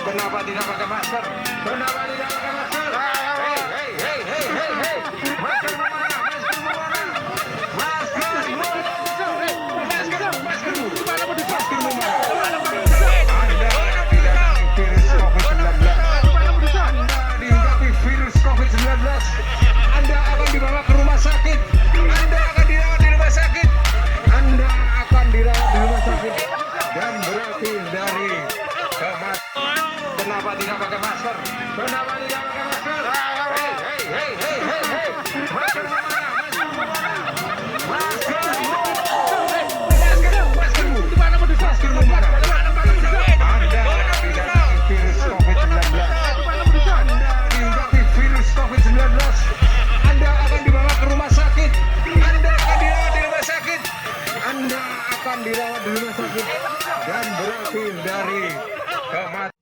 Kenapa tidak pakai masker? Kenapa tidak pakai masker? Hei, hei, hei, hei, hei, hei. Masker mana? Masker mana? Masker mana? Masker, masker. Mana mau dipakai mana? Anda tidak virus COVID-19. Anda dihinggapi virus COVID-19. Anda akan dibawa ke rumah sakit. Anda akan dirawat di rumah sakit. Anda akan dirawat di rumah sakit dan berakhir dari kematian. Kenapa tidak pakai masker? Kenapa tidak pakai masker? Hei, hei, hei, hei, hei, hei. Masker mana? Masker mana? Masker, masker. Mana mau masker mana? Anda tidak virus COVID-19. Anda dihinggapi virus COVID-19. Anda akan dibawa ke rumah sakit. Anda akan dirawat di rumah sakit. Anda akan dirawat di rumah sakit dan berakhir dari kematian.